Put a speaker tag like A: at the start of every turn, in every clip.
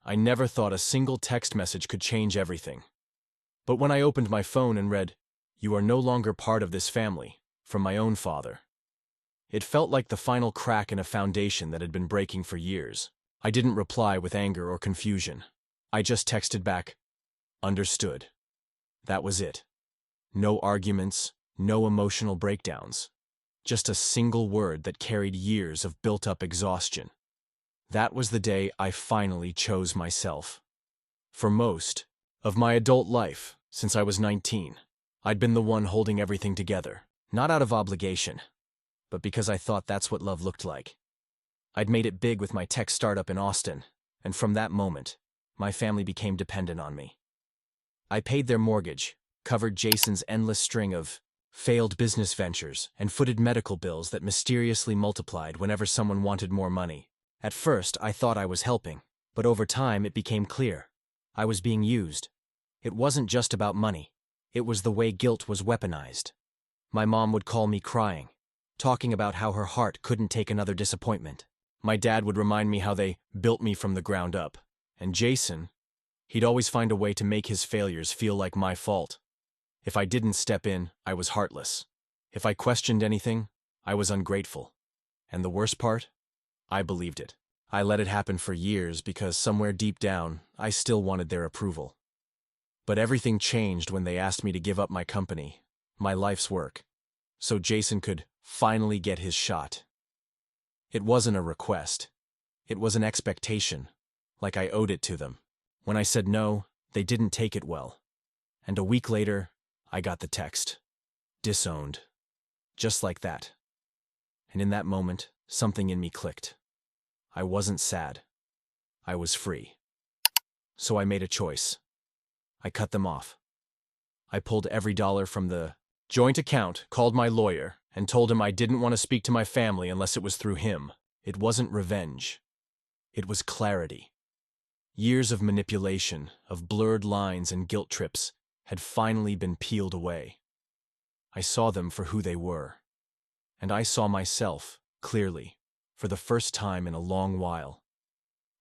A: I never thought a single text message could change everything. But when I opened my phone and read, "You are no longer part of this family," from my own father, it felt like the final crack in a foundation that had been breaking for years. I didn't reply with anger or confusion. I just texted back, "Understood." That was it. No arguments, no emotional breakdowns. Just a single word that carried years of built-up exhaustion. That was the day I finally chose myself. For most of my adult life, since I was 19, I'd been the one holding everything together, not out of obligation, but because I thought that's what love looked like. I'd made it big with my tech startup in Austin, and from that moment, my family became dependent on me. I paid their mortgage, covered Jason's endless string of failed business ventures, and footed medical bills that mysteriously multiplied whenever someone wanted more money. At first, I thought I was helping, but over time it became clear. I was being used. It wasn't just about money. It was the way guilt was weaponized. My mom would call me crying, talking about how her heart couldn't take another disappointment. My dad would remind me how they built me from the ground up. And Jason, he'd always find a way to make his failures feel like my fault. If I didn't step in, I was heartless. If I questioned anything, I was ungrateful. And the worst part? I believed it. I let it happen for years because somewhere deep down, I still wanted their approval. But everything changed when they asked me to give up my company, my life's work, so Jason could finally get his shot. It wasn't a request. It was an expectation, like I owed it to them. When I said no, they didn't take it well. And a week later, I got the text. Disowned. Just like that. And in that moment, something in me clicked. I wasn't sad. I was free. So I made a choice. I cut them off. I pulled every dollar from the joint account, called my lawyer, and told him I didn't want to speak to my family unless it was through him. It wasn't revenge. It was clarity. Years of manipulation, of blurred lines and guilt trips, had finally been peeled away. I saw them for who they were. And I saw myself, clearly, for the first time in a long while.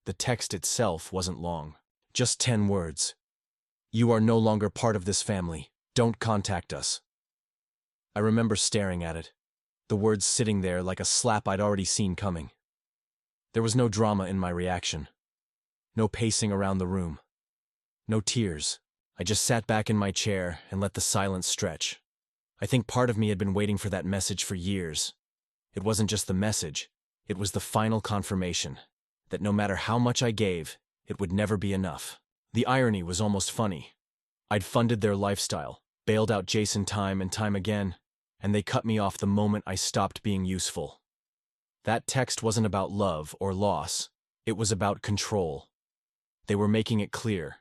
A: The text itself wasn't long, just 10 words. "You are no longer part of this family. Don't contact us." I remember staring at it, the words sitting there like a slap I'd already seen coming. There was no drama in my reaction. No pacing around the room. No tears. I just sat back in my chair and let the silence stretch. I think part of me had been waiting for that message for years. It wasn't just the message. It was the final confirmation that no matter how much I gave, it would never be enough. The irony was almost funny. I'd funded their lifestyle, bailed out Jason time and time again, and they cut me off the moment I stopped being useful. That text wasn't about love or loss. It was about control. They were making it clear.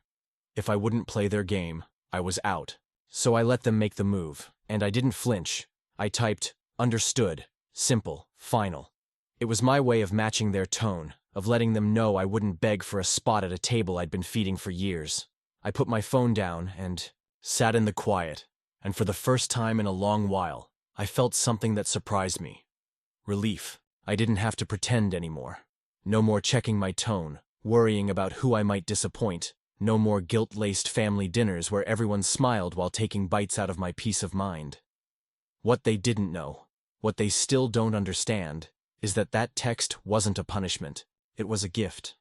A: If I wouldn't play their game, I was out. So I let them make the move, and I didn't flinch. I typed, "Understood," simple, final. It was my way of matching their tone, of letting them know I wouldn't beg for a spot at a table I'd been feeding for years. I put my phone down and sat in the quiet, and for the first time in a long while, I felt something that surprised me. Relief. I didn't have to pretend anymore. No more checking my tone, worrying about who I might disappoint. No more guilt-laced family dinners where everyone smiled while taking bites out of my peace of mind. What they didn't know, what they still don't understand, is that text wasn't a punishment. It was a gift.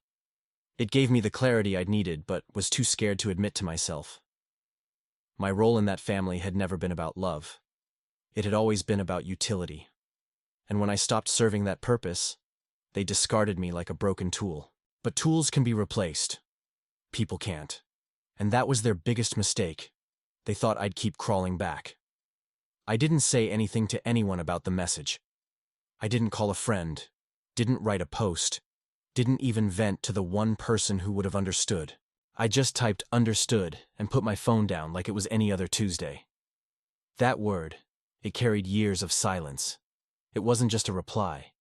A: It gave me the clarity I'd needed, but was too scared to admit to myself. My role in that family had never been about love. It had always been about utility. And when I stopped serving that purpose, they discarded me like a broken tool. But tools can be replaced. People can't. And that was their biggest mistake. They thought I'd keep crawling back. I didn't say anything to anyone about the message. I didn't call a friend, didn't write a post, didn't even vent to the one person who would have understood. I just typed "understood" and put my phone down like it was any other Tuesday. That word, it carried years of silence. It wasn't just a reply.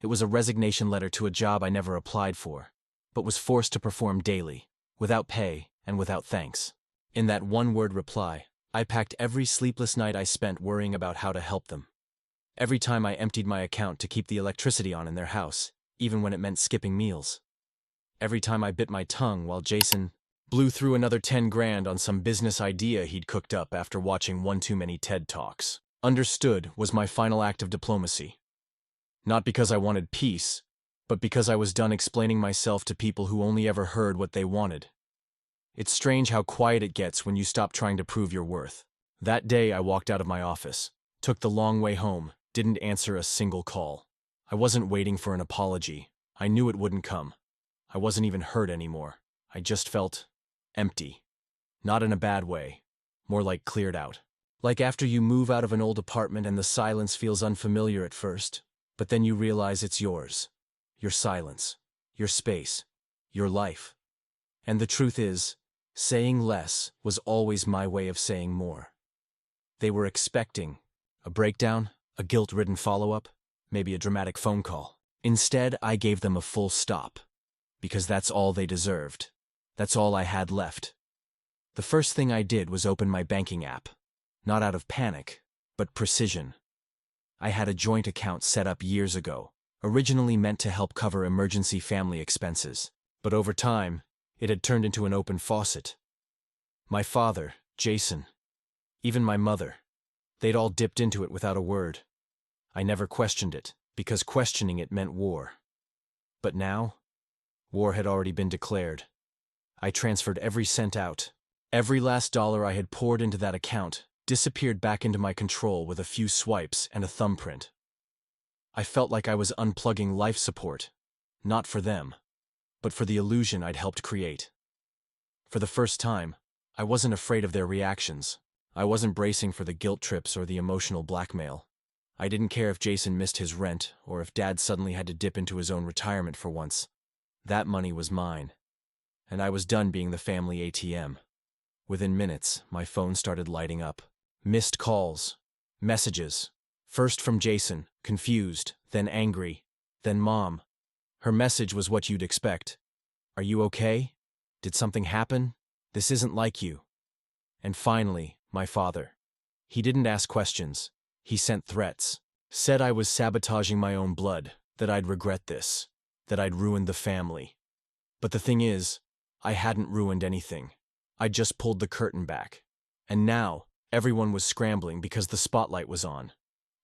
A: It was a resignation letter to a job I never applied for, but was forced to perform daily, without pay and without thanks. In that one-word reply, I packed every sleepless night I spent worrying about how to help them. Every time I emptied my account to keep the electricity on in their house, even when it meant skipping meals. every time I bit my tongue while Jason blew through another 10 grand on some business idea he'd cooked up after watching one too many TED Talks. Understood was my final act of diplomacy. Not because I wanted peace, but because I was done explaining myself to people who only ever heard what they wanted. It's strange how quiet it gets when you stop trying to prove your worth. That day I walked out of my office, took the long way home, didn't answer a single call. I wasn't waiting for an apology. I knew it wouldn't come. I wasn't even hurt anymore. I just felt empty. Not in a bad way, more like cleared out. Like after you move out of an old apartment and the silence feels unfamiliar at first, but then you realize it's yours. Your silence, your space, your life. And the truth is, saying less was always my way of saying more. They were expecting a breakdown, a guilt-ridden follow-up, maybe a dramatic phone call. Instead, I gave them a full stop, because that's all they deserved. That's all I had left. The first thing I did was open my banking app, not out of panic, but precision. I had a joint account set up years ago, originally meant to help cover emergency family expenses, but over time, it had turned into an open faucet. My father, Jason, even my mother, they'd all dipped into it without a word. I never questioned it, because questioning it meant war. But now, war had already been declared. I transferred every cent out. Every last dollar I had poured into that account disappeared back into my control with a few swipes and a thumbprint. I felt like I was unplugging life support, not for them, but for the illusion I'd helped create. For the first time, I wasn't afraid of their reactions. I wasn't bracing for the guilt trips or the emotional blackmail. I didn't care if Jason missed his rent or if Dad suddenly had to dip into his own retirement for once. That money was mine, and I was done being the family ATM. Within minutes, my phone started lighting up. Missed calls, messages. First from Jason, confused, then angry, then Mom. Her message was what you'd expect. Are you okay? Did something happen? This isn't like you. And finally, my father. He didn't ask questions. He sent threats. Said I was sabotaging my own blood, that I'd regret this, that I'd ruined the family. But the thing is, I hadn't ruined anything. I just pulled the curtain back. And now, everyone was scrambling because the spotlight was on.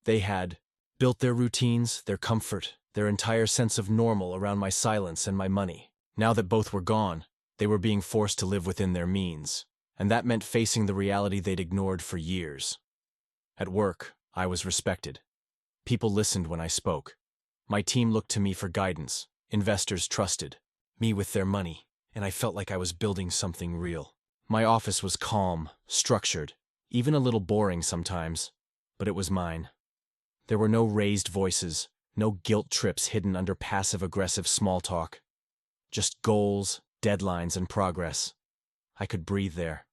A: They had built their routines, their comfort, their entire sense of normal around my silence and my money. Now that both were gone, they were being forced to live within their means. And that meant facing the reality they'd ignored for years. At work, I was respected. People listened when I spoke. My team looked to me for guidance. Investors trusted me with their money, and I felt like I was building something real. My office was calm, structured, even a little boring sometimes, but it was mine. There were no raised voices, no guilt trips hidden under passive-aggressive small talk. Just goals, deadlines, and progress. I could breathe there.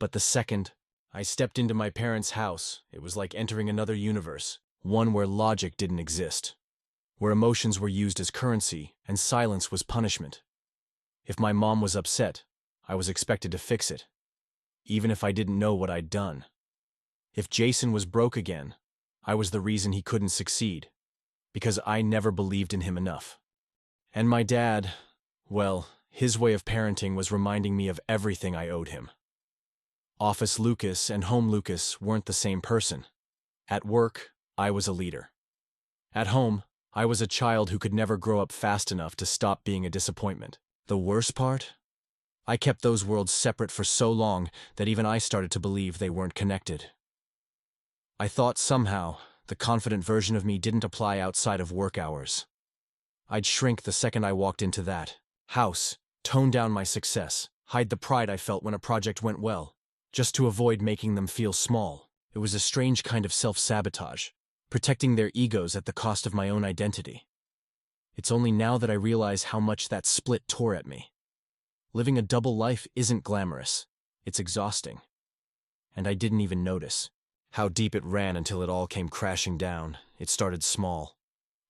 A: But the second I stepped into my parents' house, it was like entering another universe, one where logic didn't exist, where emotions were used as currency and silence was punishment. If my mom was upset, I was expected to fix it, even if I didn't know what I'd done. If Jason was broke again, I was the reason he couldn't succeed, because I never believed in him enough. And my dad, well, his way of parenting was reminding me of everything I owed him. Office Lucas and home Lucas weren't the same person. At work, I was a leader. At home, I was a child who could never grow up fast enough to stop being a disappointment. The worst part? I kept those worlds separate for so long that even I started to believe they weren't connected. I thought somehow the confident version of me didn't apply outside of work hours. I'd shrink the second I walked into that house, tone down my success, hide the pride I felt when a project went well, just to avoid making them feel small. It was a strange kind of self-sabotage, protecting their egos at the cost of my own identity. It's only now that I realize how much that split tore at me. Living a double life isn't glamorous. It's exhausting. And I didn't even notice how deep it ran until it all came crashing down. It started small.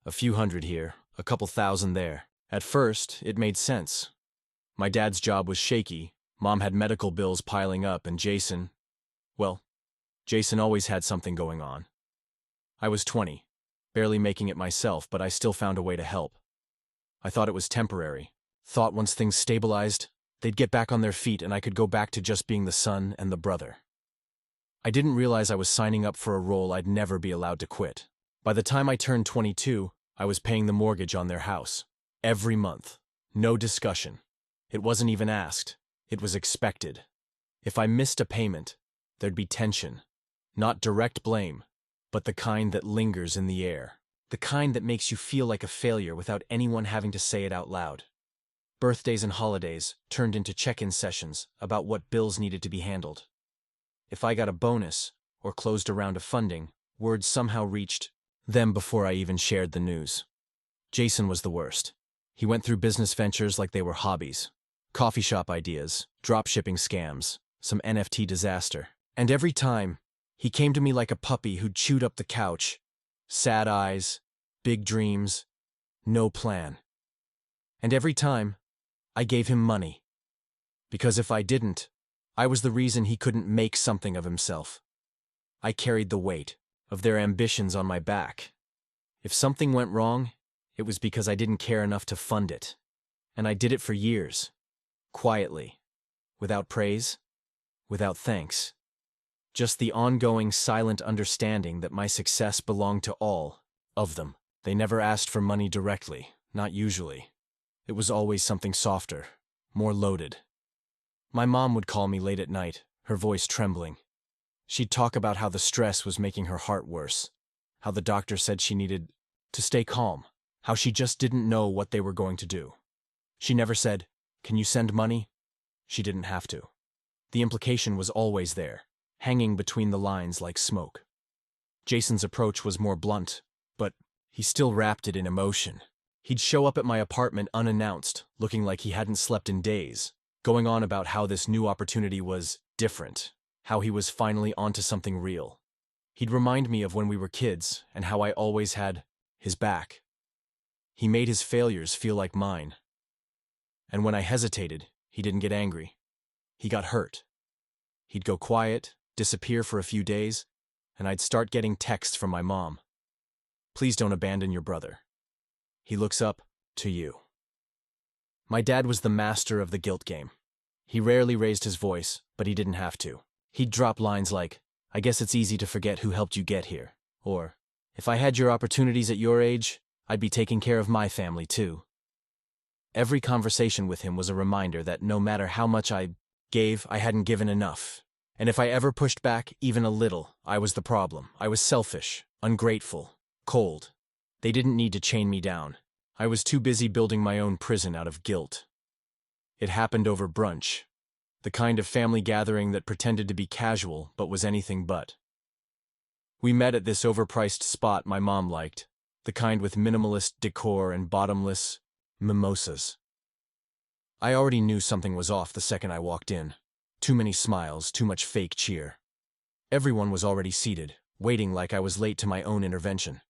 A: A few hundred here, a couple thousand there. At first, it made sense. My dad's job was shaky, Mom had medical bills piling up, and Jason always had something going on. I was 20, barely making it myself, but I still found a way to help. I thought it was temporary, Thought once things stabilized, they'd get back on their feet and I could go back to just being the son and the brother. I didn't realize I was signing up for a role I'd never be allowed to quit. By the time I turned 22, I was paying the mortgage on their house. Every month. No discussion. It wasn't even asked. It was expected. If I missed a payment, there'd be tension. Not direct blame, but the kind that lingers in the air. The kind that makes you feel like a failure without anyone having to say it out loud. Birthdays and holidays turned into check-in sessions about what bills needed to be handled. If I got a bonus or closed a round of funding, word somehow reached them before I even shared the news. Jason was the worst. He went through business ventures like they were hobbies. Coffee shop ideas, dropshipping scams, some NFT disaster. And every time, he came to me like a puppy who'd chewed up the couch. Sad eyes, big dreams, no plan. And every time, I gave him money. Because if I didn't, I was the reason he couldn't make something of himself. I carried the weight of their ambitions on my back. If something went wrong, it was because I didn't care enough to fund it. And I did it for years. Quietly. Without praise. Without thanks. Just the ongoing silent understanding that my success belonged to all of them. They never asked for money directly, not usually. It was always something softer, more loaded. My mom would call me late at night, her voice trembling. She'd talk about how the stress was making her heart worse, how the doctor said she needed to stay calm, how she just didn't know what they were going to do. She never said, "Can you send money?" She didn't have to. The implication was always there, hanging between the lines like smoke. Jason's approach was more blunt, but he still wrapped it in emotion. He'd show up at my apartment unannounced, looking like he hadn't slept in days, going on about how this new opportunity was different, how he was finally onto something real. He'd remind me of when we were kids and how I always had his back. He made his failures feel like mine. And when I hesitated, he didn't get angry. He got hurt. He'd go quiet, disappear for a few days, and I'd start getting texts from my mom. "Please don't abandon your brother. He looks up to you." My dad was the master of the guilt game. He rarely raised his voice, but he didn't have to. He'd drop lines like, "I guess it's easy to forget who helped you get here," or, "If I had your opportunities at your age, I'd be taking care of my family too." Every conversation with him was a reminder that no matter how much I gave, I hadn't given enough. And if I ever pushed back, even a little, I was the problem. I was selfish, ungrateful, cold. They didn't need to chain me down. I was too busy building my own prison out of guilt. It happened over brunch, the kind of family gathering that pretended to be casual but was anything but. We met at this overpriced spot my mom liked, the kind with minimalist decor and bottomless mimosas. I already knew something was off the second I walked in. Too many smiles, too much fake cheer. Everyone was already seated, waiting like I was late to my own intervention.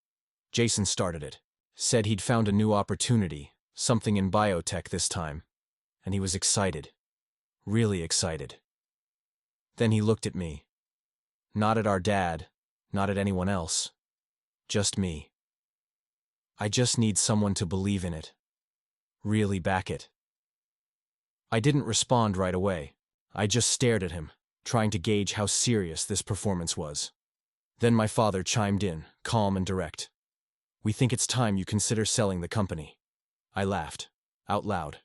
A: Jason started it. Said he'd found a new opportunity, something in biotech this time. And he was excited. Really excited. Then he looked at me. Not at our dad, not at anyone else. Just me. "I just need someone to believe in it. Really back it." I didn't respond right away. I just stared at him, trying to gauge how serious this performance was. Then my father chimed in, calm and direct. "We think it's time you consider selling the company." I laughed, out loud.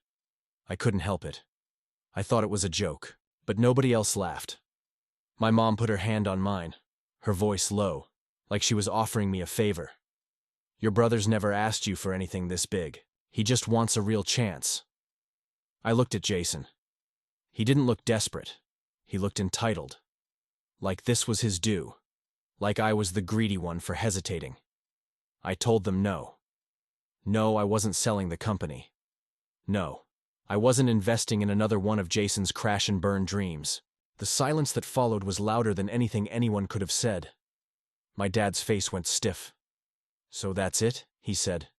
A: I couldn't help it. I thought it was a joke, but nobody else laughed. My mom put her hand on mine, her voice low, like she was offering me a favor. "Your brother's never asked you for anything this big. He just wants a real chance." I looked at Jason. He didn't look desperate. He looked entitled. Like this was his due. Like I was the greedy one for hesitating. I told them no. No, I wasn't selling the company. No, I wasn't investing in another one of Jason's crash and burn dreams. The silence that followed was louder than anything anyone could have said. My dad's face went stiff. "So that's it?" he said.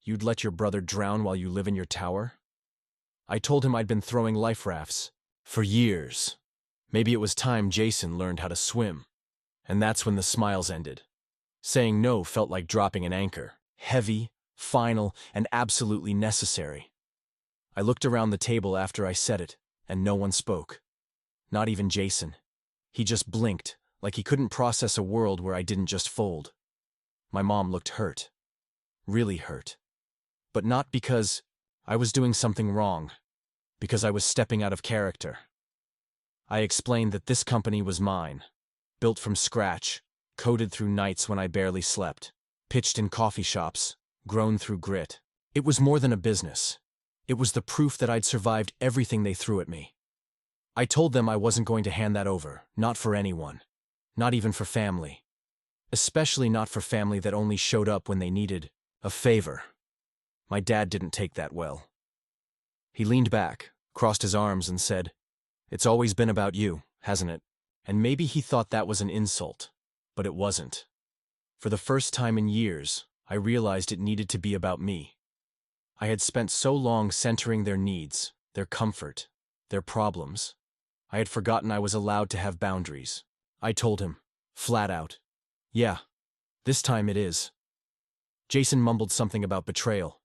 A: "You'd let your brother drown while you live in your tower?" I told him I'd been throwing life rafts for years. Maybe it was time Jason learned how to swim. And that's when the smiles ended. Saying no felt like dropping an anchor, heavy, final, and absolutely necessary. I looked around the table after I said it, and no one spoke. Not even Jason. He just blinked, like he couldn't process a world where I didn't just fold. My mom looked hurt. Really hurt. But not because I was doing something wrong, because I was stepping out of character. I explained that this company was mine, built from scratch, coded through nights when I barely slept, pitched in coffee shops, grown through grit. It was more than a business. It was the proof that I'd survived everything they threw at me. I told them I wasn't going to hand that over, not for anyone. Not even for family. Especially not for family that only showed up when they needed a favor. My dad didn't take that well. He leaned back, crossed his arms, and said, "It's always been about you, hasn't it?" And maybe he thought that was an insult, but it wasn't. For the first time in years, I realized it needed to be about me. I had spent so long centering their needs, their comfort, their problems. I had forgotten I was allowed to have boundaries. I told him, flat out, "Yeah, this time it is." Jason mumbled something about betrayal.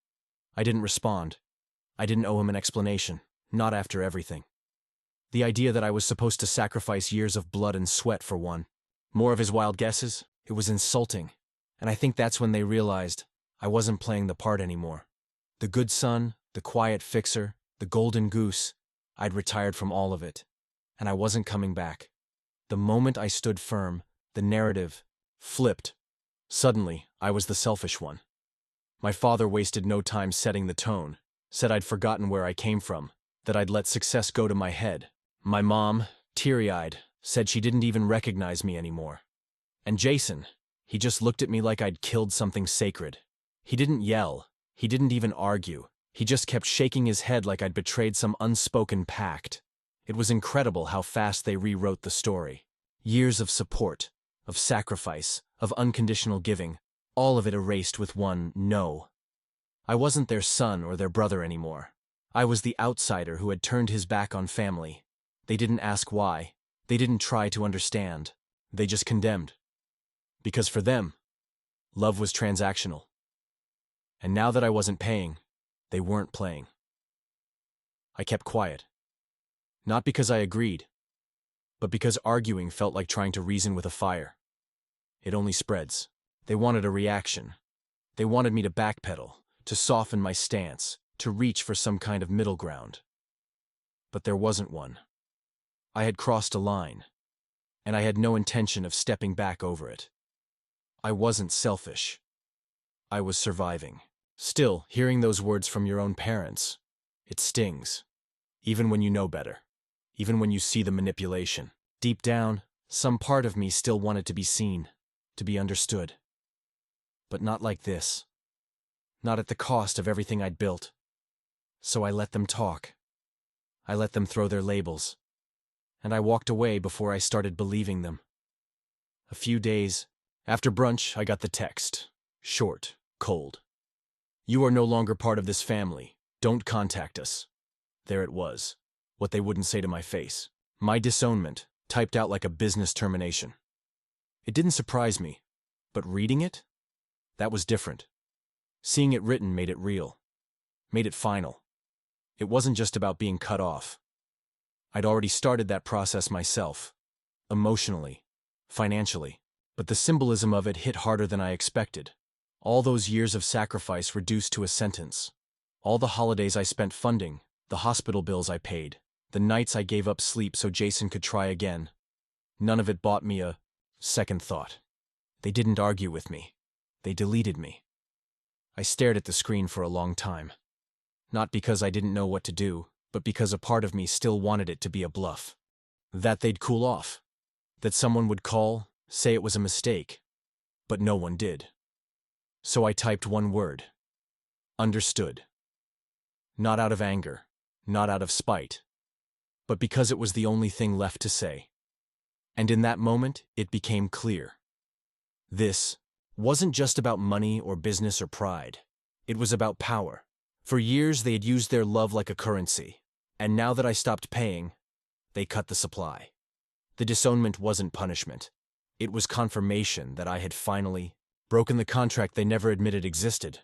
A: I didn't respond. I didn't owe him an explanation, not after everything. The idea that I was supposed to sacrifice years of blood and sweat for one. More of his wild guesses? It was insulting. And I think that's when they realized I wasn't playing the part anymore. The good son, the quiet fixer, the golden goose, I'd retired from all of it. And I wasn't coming back. The moment I stood firm, the narrative flipped. Suddenly, I was the selfish one. My father wasted no time setting the tone, said I'd forgotten where I came from, that I'd let success go to my head. My mom, teary-eyed, said she didn't even recognize me anymore. And Jason, he just looked at me like I'd killed something sacred. He didn't yell. He didn't even argue. He just kept shaking his head like I'd betrayed some unspoken pact. It was incredible how fast they rewrote the story. Years of support, of sacrifice, of unconditional giving, all of it erased with one no. I wasn't their son or their brother anymore. I was the outsider who had turned his back on family. They didn't ask why. They didn't try to understand. They just condemned. Because for them, love was transactional. And now that I wasn't paying, they weren't playing. I kept quiet. Not because I agreed, but because arguing felt like trying to reason with a fire. It only spreads. They wanted a reaction. They wanted me to backpedal, to soften my stance, to reach for some kind of middle ground. But there wasn't one. I had crossed a line, and I had no intention of stepping back over it. I wasn't selfish. I was surviving. Still, hearing those words from your own parents, it stings. Even when you know better. Even when you see the manipulation. Deep down, some part of me still wanted to be seen, to be understood. But not like this. Not at the cost of everything I'd built. So I let them talk. I let them throw their labels. And I walked away before I started believing them. A few days after brunch, I got the text. Short, cold. "You are no longer part of this family. Don't contact us." There it was. What they wouldn't say to my face. My disownment, typed out like a business termination. It didn't surprise me, but reading it? That was different. Seeing it written made it real. Made it final. It wasn't just about being cut off. I'd already started that process myself. Emotionally. Financially. But the symbolism of it hit harder than I expected. All those years of sacrifice reduced to a sentence. All the holidays I spent funding, the hospital bills I paid, the nights I gave up sleep so Jason could try again. None of it bought me a second thought. They didn't argue with me. They deleted me. I stared at the screen for a long time. Not because I didn't know what to do, but because a part of me still wanted it to be a bluff. That they'd cool off. That someone would call, say it was a mistake. But no one did. So I typed one word. Understood. Not out of anger, not out of spite, but because it was the only thing left to say. And in that moment, it became clear. This wasn't just about money or business or pride. It was about power. For years, they had used their love like a currency. And now that I stopped paying, they cut the supply. The disownment wasn't punishment. It was confirmation that I had finally broken the contract they never admitted existed.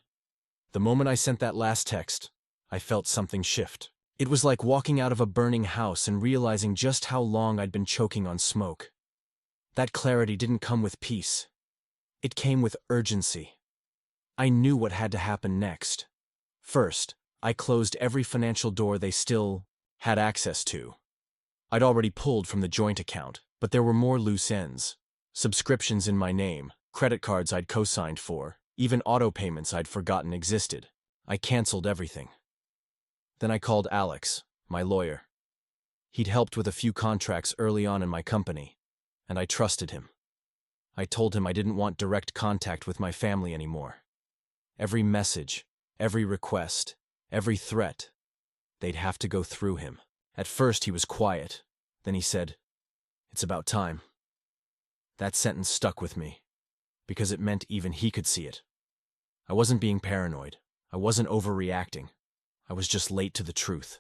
A: The moment I sent that last text, I felt something shift. It was like walking out of a burning house and realizing just how long I'd been choking on smoke. That clarity didn't come with peace. It came with urgency. I knew what had to happen next. First, I closed every financial door they still had access to. I'd already pulled from the joint account, but there were more loose ends. Subscriptions in my name, credit cards I'd co-signed for, even auto payments I'd forgotten existed. I canceled everything. Then I called Alex, my lawyer. He'd helped with a few contracts early on in my company, and I trusted him. I told him I didn't want direct contact with my family anymore. Every message, every request, every threat, they'd have to go through him. At first he was quiet, then he said, "It's about time." That sentence stuck with me, because it meant even he could see it. I wasn't being paranoid. I wasn't overreacting. I was just late to the truth.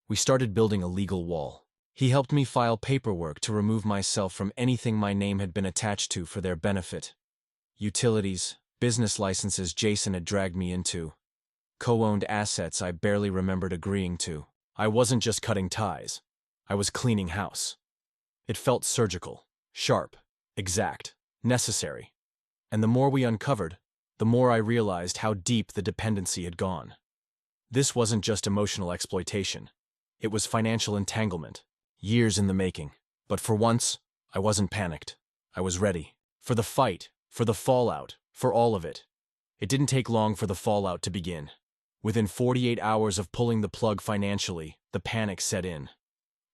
A: We started building a legal wall. He helped me file paperwork to remove myself from anything my name had been attached to for their benefit. Utilities, business licenses Jason had dragged me into, co-owned assets I barely remembered agreeing to. I wasn't just cutting ties. I was cleaning house. It felt surgical, sharp, exact, necessary. And the more we uncovered, the more I realized how deep the dependency had gone. This wasn't just emotional exploitation. It was financial entanglement, years in the making. But for once, I wasn't panicked. I was ready. For the fight, for the fallout, for all of it. It didn't take long for the fallout to begin. Within 48 hours of pulling the plug financially, the panic set in.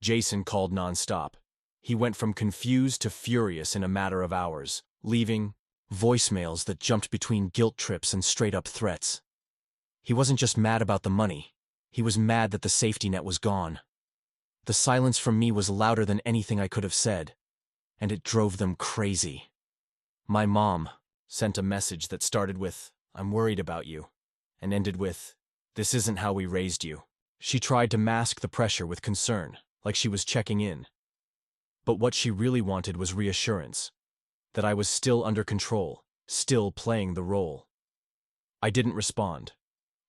A: Jason called nonstop. He went from confused to furious in a matter of hours, leaving voicemails that jumped between guilt trips and straight-up threats. He wasn't just mad about the money. He was mad that the safety net was gone. The silence from me was louder than anything I could have said, and it drove them crazy. My mom sent a message that started with, "I'm worried about you," and ended with, "This isn't how we raised you." She tried to mask the pressure with concern, like she was checking in. But what she really wanted was reassurance, that I was still under control, still playing the role. I didn't respond.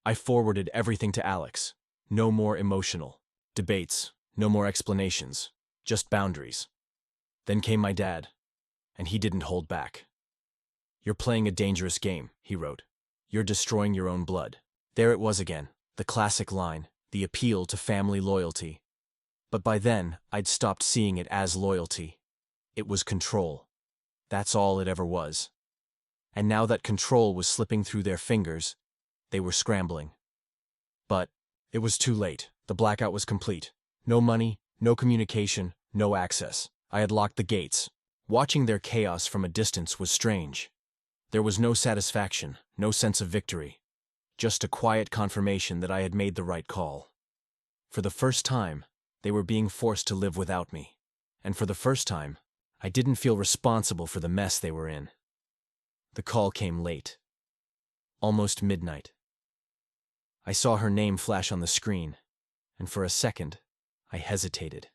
A: I forwarded everything to Alex. No more emotional debates, no more explanations, just boundaries. Then came my dad, and he didn't hold back. "You're playing a dangerous game," he wrote. "You're destroying your own blood." There it was again, the classic line, the appeal to family loyalty. But by then, I'd stopped seeing it as loyalty. It was control. That's all it ever was. And now that control was slipping through their fingers, they were scrambling. But it was too late. The blackout was complete. No money, no communication, no access. I had locked the gates. Watching their chaos from a distance was strange. There was no satisfaction, no sense of victory. Just a quiet confirmation that I had made the right call. For the first time, they were being forced to live without me. And for the first time, I didn't feel responsible for the mess they were in. The call came late. Almost midnight. I saw her name flash on the screen, and for a second, I hesitated.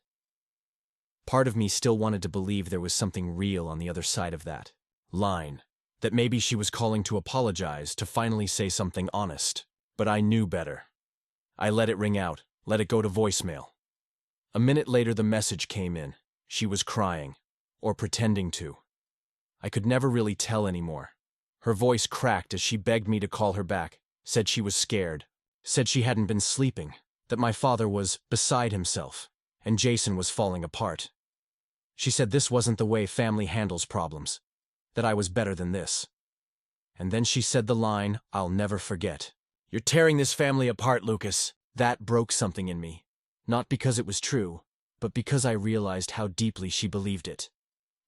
A: Part of me still wanted to believe there was something real on the other side of that line, that maybe she was calling to apologize, to finally say something honest. But I knew better. I let it ring out, let it go to voicemail. A minute later, the message came in. She was crying, or pretending to. I could never really tell anymore. Her voice cracked as she begged me to call her back, said she was scared, said she hadn't been sleeping, that my father was beside himself, and Jason was falling apart. She said this wasn't the way family handles problems, that I was better than this. And then she said the line I'll never forget. "You're tearing this family apart, Lucas." That broke something in me, not because it was true, but because I realized how deeply she believed it.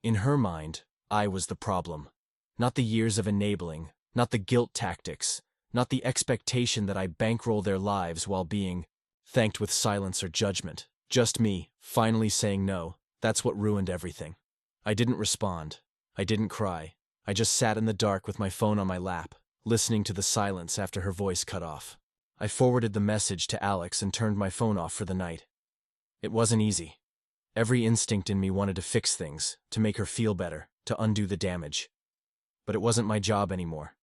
A: In her mind, I was the problem. Not the years of enabling, not the guilt tactics, not the expectation that I bankroll their lives while being thanked with silence or judgment. Just me, finally saying no. That's what ruined everything. I didn't respond. I didn't cry. I just sat in the dark with my phone on my lap, listening to the silence after her voice cut off. I forwarded the message to Alex and turned my phone off for the night. It wasn't easy. Every instinct in me wanted to fix things, to make her feel better, to undo the damage. But it wasn't my job anymore.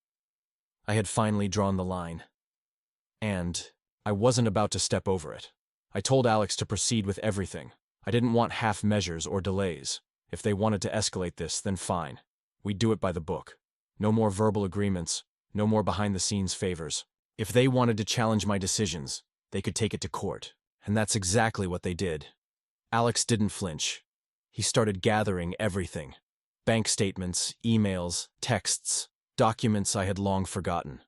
A: I had finally drawn the line. And I wasn't about to step over it. I told Alex to proceed with everything. I didn't want half measures or delays. If they wanted to escalate this, then fine. We'd do it by the book. No more verbal agreements, no more behind-the-scenes favors. If they wanted to challenge my decisions, they could take it to court. And that's exactly what they did. Alex didn't flinch. He started gathering everything. Bank statements, emails, texts, documents I had long forgotten.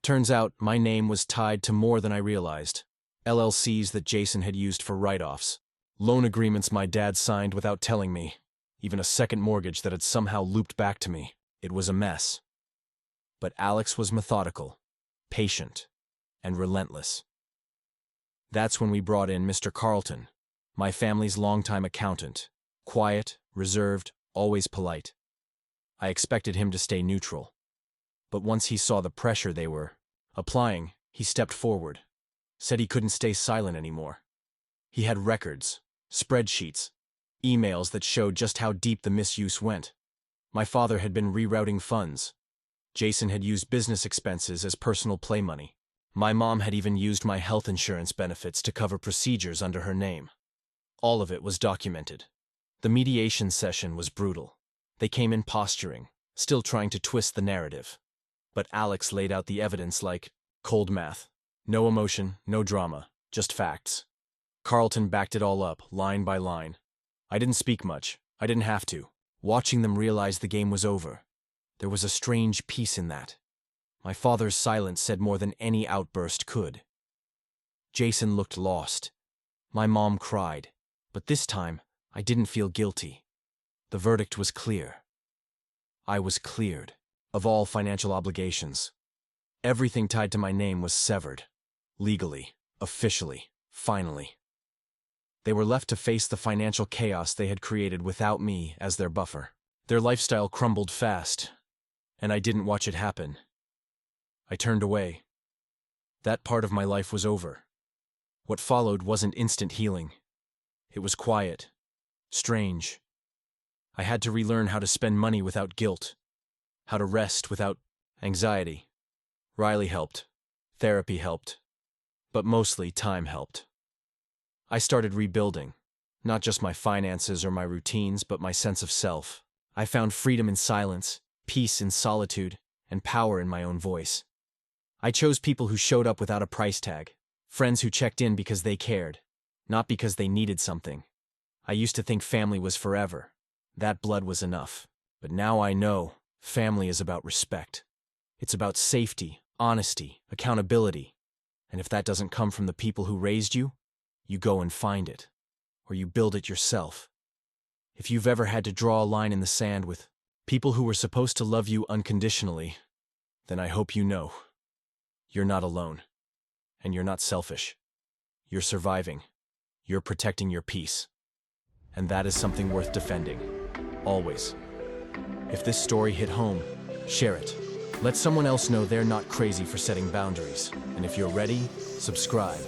A: Turns out, my name was tied to more than I realized. LLCs that Jason had used for write-offs. Loan agreements my dad signed without telling me. Even a second mortgage that had somehow looped back to me. It was a mess. But Alex was methodical, patient, and relentless. That's when we brought in Mr. Carlton, my family's longtime accountant. Quiet, reserved, always polite. I expected him to stay neutral. But once he saw the pressure they were applying, he stepped forward. Said he couldn't stay silent anymore. He had records, spreadsheets, emails that showed just how deep the misuse went. My father had been rerouting funds. Jason had used business expenses as personal play money. My mom had even used my health insurance benefits to cover procedures under her name. All of it was documented. The mediation session was brutal. They came in posturing, still trying to twist the narrative. But Alex laid out the evidence like cold math. No emotion, no drama, just facts. Carlton backed it all up, line by line. I didn't speak much. I didn't have to. Watching them realize the game was over. There was a strange peace in that. My father's silence said more than any outburst could. Jason looked lost. My mom cried. But this time, I didn't feel guilty. The verdict was clear. I was cleared of all financial obligations. Everything tied to my name was severed. Legally, officially, finally. They were left to face the financial chaos they had created without me as their buffer. Their lifestyle crumbled fast, and I didn't watch it happen. I turned away. That part of my life was over. What followed wasn't instant healing. It was quiet, strange. I had to relearn how to spend money without guilt, how to rest without anxiety. Riley helped. Therapy helped. But mostly time helped. I started rebuilding, not just my finances or my routines, but my sense of self. I found freedom in silence, peace in solitude, and power in my own voice. I chose people who showed up without a price tag, friends who checked in because they cared, not because they needed something. I used to think family was forever. That blood was enough. But now I know family is about respect. It's about safety, honesty, accountability. And if that doesn't come from the people who raised you, you go and find it, or you build it yourself. If you've ever had to draw a line in the sand with people who were supposed to love you unconditionally, then I hope you know you're not alone, and you're not selfish. You're surviving. You're protecting your peace. And that is something worth defending. Always. If this story hit home, share it. Let someone else know they're not crazy for setting boundaries. And if you're ready, subscribe.